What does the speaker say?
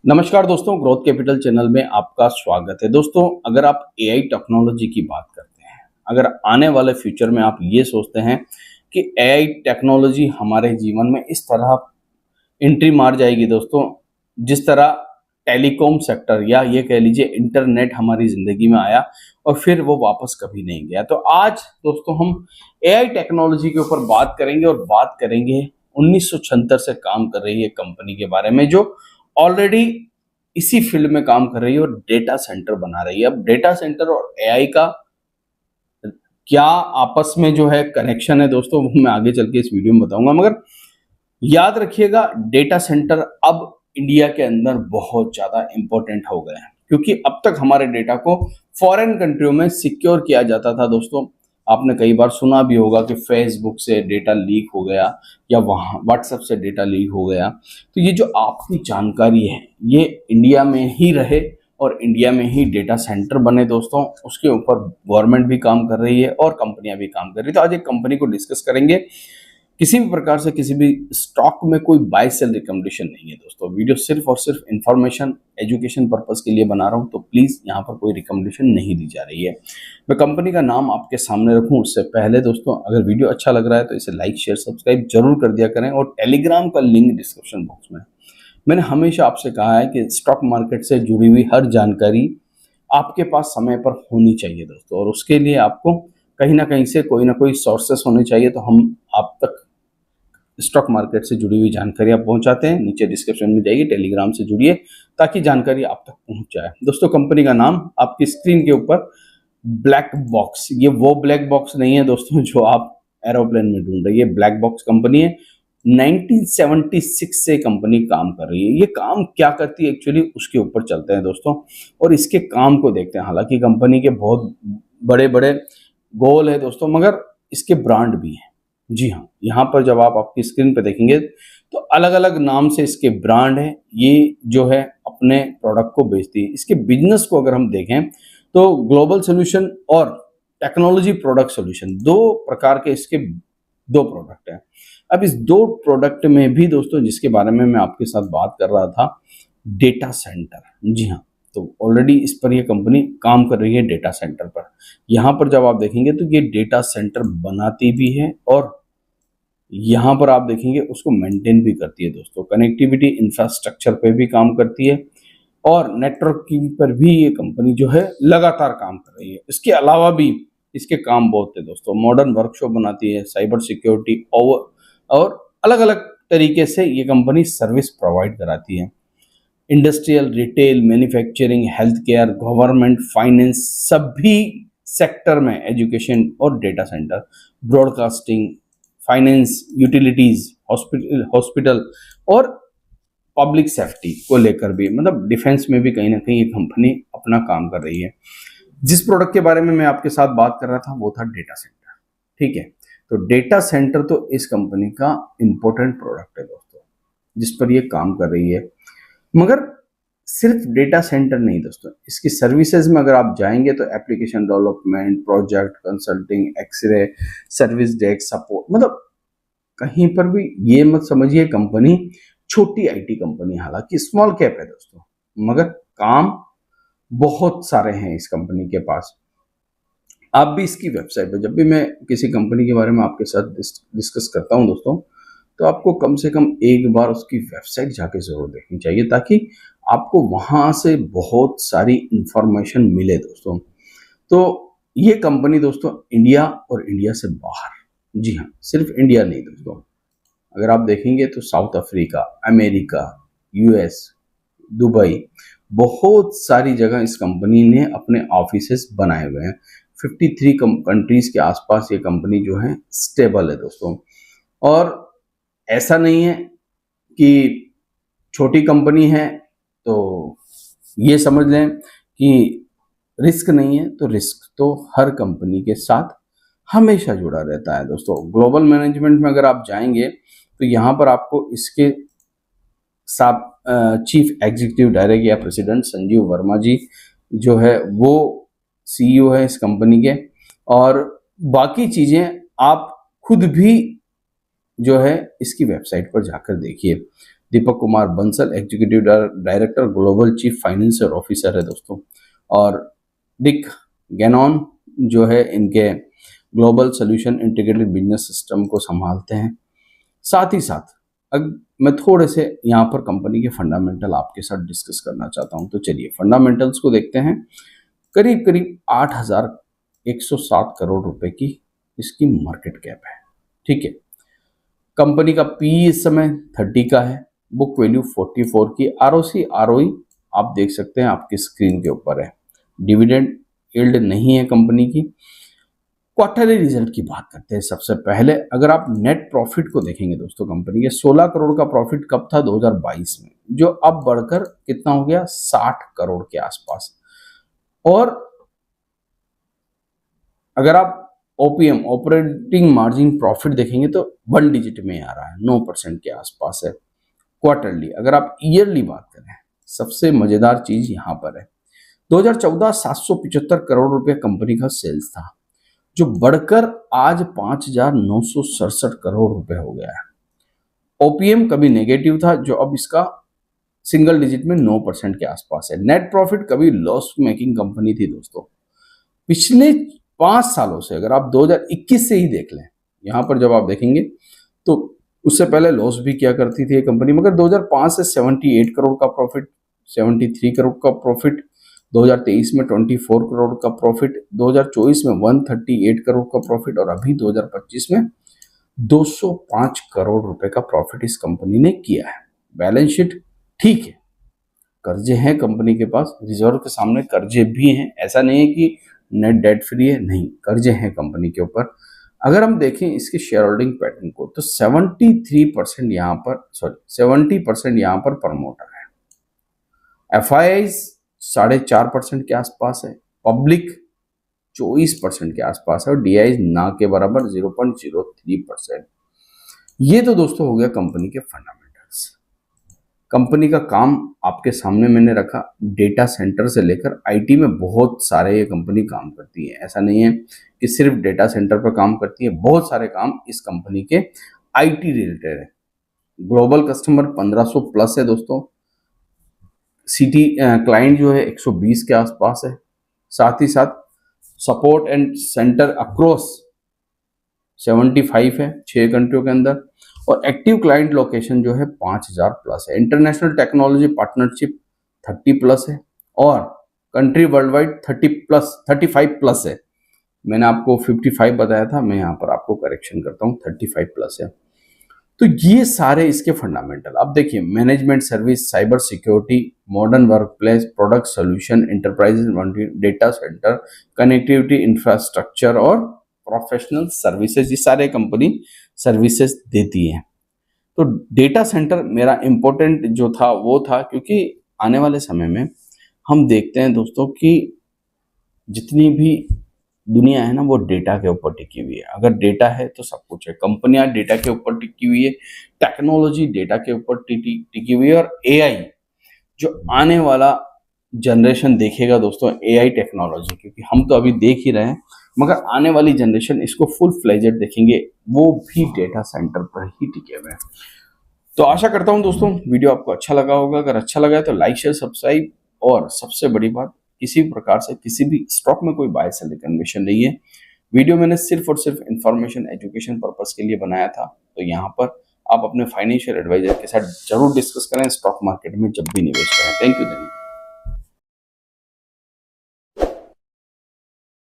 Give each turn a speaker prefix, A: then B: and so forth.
A: नमस्कार दोस्तों, growth capital channel में आपका स्वागत है। दोस्तों, अगर आप एआई टेक्नोलॉजी की बात करते हैं, अगर आने वाले फ्यूचर में आप ये सोचते हैं कि एआई टेक्नोलॉजी हमारे जीवन में इस तरह एंट्री मार जाएगी दोस्तों, जिस तरह टेलीकॉम सेक्टर या ये कह लीजिए इंटरनेट हमारी ज़िंदगी में आया और फिर वो वापस कभी नहीं गया। तो आज दोस्तों हम एआई टेक्नोलॉजी के ऊपर बात करेंगे और बात करेंगे 1976 से काम कर रही है कंपनी के बारे में, जो ऑलरेडी इसी फील्ड में काम कर रही है और डेटा सेंटर बना रही है। अब डेटा सेंटर और एआई का क्या आपस में जो है कनेक्शन है दोस्तों, वो मैं आगे चल के इस वीडियो में बताऊंगा। मगर याद रखिएगा, डेटा सेंटर अब इंडिया के अंदर बहुत ज़्यादा इंपॉर्टेंट हो गए हैं, क्योंकि अब तक हमारे डेटा को फॉरेन कंट्रियों में सिक्योर किया जाता था दोस्तों। आपने कई बार सुना भी होगा कि फेसबुक से डेटा लीक हो गया या वहाँ व्हाट्सएप से डेटा लीक हो गया। तो ये जो आपकी जानकारी है, ये इंडिया में ही रहे और इंडिया में ही डेटा सेंटर बने दोस्तों। उसके ऊपर गवर्नमेंट भी काम कर रही है और कंपनियां भी काम कर रही है। तो आज एक कंपनी को डिस्कस करेंगे। किसी भी प्रकार से किसी भी स्टॉक में कोई बाय सेल रिकमेंडेशन नहीं है दोस्तों। वीडियो सिर्फ और सिर्फ इंफॉर्मेशन एजुकेशन पर्पस के लिए बना रहा हूं, तो प्लीज़ यहाँ पर कोई रिकमेंडेशन नहीं दी जा रही है। मैं कंपनी का नाम आपके सामने रखूं उससे पहले दोस्तों, अगर वीडियो अच्छा लग रहा है तो इसे लाइक शेयर सब्सक्राइब जरूर कर दिया करें, और टेलीग्राम का लिंक डिस्क्रिप्शन बॉक्स में। मैंने हमेशा आपसे कहा है कि स्टॉक मार्केट से जुड़ी हुई हर जानकारी आपके पास समय पर होनी चाहिए दोस्तों, और उसके लिए आपको कहीं ना कहीं से कोई ना कोई सोर्सेस होने चाहिए। तो हम आप तक स्टॉक मार्केट से जुड़ी हुई जानकारी आप पहुंचाते हैं। नीचे डिस्क्रिप्शन में जाइए, टेलीग्राम से जुड़िए ताकि जानकारी आप तक पहुंच जाए। दोस्तों, कंपनी का नाम आपकी स्क्रीन के ऊपर ब्लैक बॉक्स, ये वो ब्लैक बॉक्स नहीं है दोस्तों जो आप एरोप्लेन में ढूंढ रही है। ब्लैक बॉक्स कंपनी है। 1976 से कंपनी काम कर रही है। ये काम क्या करती है एक्चुअली, उसके ऊपर चलते हैं दोस्तों और इसके काम को देखते हैं। हालांकि कंपनी के बहुत बड़े बड़े गोल है दोस्तों, मगर इसके ब्रांड भी हैं। जी हाँ, यहाँ पर जब आप आपकी स्क्रीन पर देखेंगे तो अलग अलग नाम से इसके ब्रांड है। ये जो है अपने प्रोडक्ट को बेचती है। इसके बिजनेस को अगर हम देखें तो ग्लोबल सॉल्यूशन और टेक्नोलॉजी प्रोडक्ट सॉल्यूशन, दो प्रकार के इसके दो प्रोडक्ट हैं। अब इस दो प्रोडक्ट में भी दोस्तों जिसके बारे में मैं आपके साथ बात कर रहा था, डेटा सेंटर। जी हाँ, तो ऑलरेडी इस पर यह कंपनी काम कर रही है डेटा सेंटर पर। यहाँ पर जब आप देखेंगे तो ये डेटा सेंटर बनाती भी है और यहाँ पर आप देखेंगे उसको मेंटेन भी करती है दोस्तों। कनेक्टिविटी इंफ्रास्ट्रक्चर पे भी काम करती है और नेटवर्किंग पर भी ये कंपनी जो है लगातार काम कर रही है। इसके अलावा भी इसके काम बहुत है दोस्तों। मॉडर्न वर्कशॉप बनाती है, साइबर सिक्योरिटी और अलग अलग तरीके से ये कंपनी सर्विस प्रोवाइड कराती है। Industrial, retail, manufacturing, health care, government, finance, सभी सेक्टर में एजुकेशन और data centre, broadcasting, finance, utilities, hospital और पब्लिक सेफ्टी को लेकर भी, मतलब डिफेंस में भी कहीं ना कहीं ये कंपनी अपना काम कर रही है। जिस प्रोडक्ट के बारे में मैं आपके साथ बात कर रहा था वो था डेटा सेंटर। ठीक है, तो डेटा सेंटर तो इस कंपनी का इंपॉर्टेंट प्रोडक्ट है दोस्तों, जिस पर ये काम कर रही है। मगर सिर्फ डेटा सेंटर नहीं दोस्तों, इसकी सर्विसेज में अगर आप जाएंगे तो application development, project consulting, xray, service desk support, मतलब कहीं पर भी ये मत समझिए कंपनी छोटी आईटी कंपनी। हालांकि स्मॉल कैप है दोस्तों, मगर काम बहुत सारे हैं इस कंपनी के पास। आप भी इसकी वेबसाइट पर, जब भी मैं किसी कंपनी के बारे में आपके साथ डिस्कस करता हूं दोस्तों, तो आपको कम से कम एक बार उसकी वेबसाइट जाके जरूर देखनी चाहिए, ताकि आपको वहां से बहुत सारी इंफॉर्मेशन मिले दोस्तों। तो ये कंपनी दोस्तों इंडिया और इंडिया से बाहर, जी हाँ, सिर्फ इंडिया नहीं दोस्तों, अगर आप देखेंगे तो south Africa, America, US, Dubai, बहुत सारी जगह इस कंपनी ने अपने ऑफिसेस बनाए हुए हैं। 53 कंट्रीज के आसपास ये कंपनी जो है स्टेबल है दोस्तों। और ऐसा नहीं है कि छोटी कंपनी है तो ये समझ लें कि रिस्क नहीं है, तो रिस्क तो हर कंपनी के साथ हमेशा जुड़ा रहता है दोस्तों। ग्लोबल मैनेजमेंट में अगर आप जाएंगे तो यहाँ पर आपको इसके साथ चीफ एग्जीक्यूटिव डायरेक्टर या प्रेसिडेंट संजीव वर्मा जी जो है वो सीईओ है इस कंपनी के, और बाकी चीज़ें आप खुद भी जो है इसकी वेबसाइट पर जाकर देखिए। Deepak Kumar Bansal executive director global chief financial officer है दोस्तों, और डिक गैनॉन जो है इनके global solution integrated business system को संभालते हैं। साथ ही साथ अब मैं थोड़े से यहाँ पर कंपनी के फंडामेंटल आपके साथ डिस्कस करना चाहता हूँ। तो चलिए फंडामेंटल्स को देखते हैं। करीब करीब 8,107 करोड़ रुपए की इसकी मार्केट कैप है, ठीक है। कंपनी का पी इस समय 30 का है, बुक वैल्यू 44 की, आरओसी आरओई आप देख सकते हैं आपकी स्क्रीन के ऊपर है। डिविडेंड यील्ड नहीं है कंपनी की। क्वार्टरली रिजल्ट की बात करते हैं। सबसे पहले अगर आप नेट प्रॉफिट को देखेंगे दोस्तों, कंपनी के 16 करोड़ का प्रॉफिट कब था 2022 में, जो अब बढ़कर कितना हो गया 60 करोड़ के आसपास। और अगर आप ओपीएम ऑपरेटिंग मार्जिन प्रॉफिट देखेंगे तो 1 डिजिट में आ रहा है, 9% के आसपास है क्वार्टरली। अगर आप ईयरली बात करें, सबसे मजेदार चीज यहां पर है, 2014 775 करोड़ रुपए कंपनी का सेल्स था, जो बढ़कर आज 5,967 करोड़ रुपए हो गया है। ओपीएम कभी नेगेटिव था, जो अब इसका सिंगल डिजिट में 9% के आसपास है। नेट प्रॉफिट कभी लॉस मेकिंग कंपनी थी दोस्तों। पिछले 5 सालों से, अगर आप 2021 से ही देख लें, यहां पर जब आप देखेंगे तो उससे पहले लॉस भी किया करती थी ये कंपनी, मगर 2005 से 78 करोड़ का प्रॉफिट, 73 करोड़ का प्रॉफिट, 2023 में 24 करोड़ का प्रॉफिट, 2024 में 138 करोड़ का प्रॉफिट, और अभी 2025 में 205 करोड़ रुपए का प्रॉफिट इस कंपनी ने किया है। बैलेंस शीट ठीक है, कर्जे हैं कंपनी के पास, रिजर्व के सामने कर्जे भी हैं, ऐसा नहीं है कि नेट डेट फ्री है, नहीं, कर्जे हैं कंपनी के ऊपर। अगर हम देखें इसके शेयर होल्डिंग पैटर्न को तो 73% यहाँ पर 70% यहाँ पर प्रमोटर है। एफआईआई 4.5% के आसपास है, पब्लिक 24% के आसपास है, और डीआई ना के बराबर 0.03%। ये तो दोस्तों हो गया कंपनी के फंडामेंटल्स। कंपनी का काम आपके सामने मैंने रखा, डेटा सेंटर से लेकर आईटी में बहुत सारे ये कंपनी काम करती है। ऐसा नहीं है कि सिर्फ डेटा सेंटर पर काम करती है, बहुत सारे काम इस कंपनी के आईटी रिलेटेड है। ग्लोबल कस्टमर 1500 प्लस है दोस्तों। सिटी क्लाइंट जो है 120 के आसपास है। साथ ही साथ सपोर्ट एंड सेंटर अक्रॉस 75 है 6 कंट्रियों के अंदर, और एक्टिव क्लाइंट लोकेशन जो है 5000 प्लस है। इंटरनेशनल टेक्नोलॉजी पार्टनरशिप 30 प्लस है, और कंट्री वर्ल्ड वाइड 35 प्लस है। मैंने आपको 55 बताया था, मैं यहाँ पर आपको करेक्शन करता हूँ, 35 प्लस है। तो ये सारे इसके फंडामेंटल अब देखिए, management service, cyber security, modern work place, product solution, enterprise, data centre, connectivity, infrastructure और प्रोफेशनल सर्विसेज, ये सारे कंपनी सर्विसेज देती है। तो डेटा सेंटर मेरा इंपॉर्टेंट जो था वो था, क्योंकि आने वाले समय में हम देखते हैं दोस्तों कि जितनी भी दुनिया है ना, वो डेटा के ऊपर टिकी हुई है। अगर डेटा है तो सब कुछ है। कंपनियां डेटा के ऊपर टिकी हुई है, टेक्नोलॉजी डेटा के ऊपर टिकी हुई है, और एआई जो आने वाला जनरेशन देखेगा दोस्तों, एआई टेक्नोलॉजी, क्योंकि हम तो अभी देख ही रहे हैं, मगर आने वाली जनरेशन इसको फुल फ्लेजेड देखेंगे, वो भी डेटा सेंटर पर ही टिके हुए हैं। तो आशा करता हूं दोस्तों वीडियो आपको अच्छा लगा होगा। अगर अच्छा लगा है तो लाइक शेयर सब्सक्राइब, और सबसे बड़ी बात, किसी भी प्रकार से किसी भी स्टॉक में कोई बाय सेल कन्वर्शन नहीं है। वीडियो मैंने सिर्फ और सिर्फ इंफॉर्मेशन एजुकेशन पर्पस के लिए बनाया था। तो यहाँ पर आप अपने फाइनेंशियल एडवाइजर के साथ जरूर डिस्कस करें, स्टॉक मार्केट में जब भी निवेश करें। Thank you.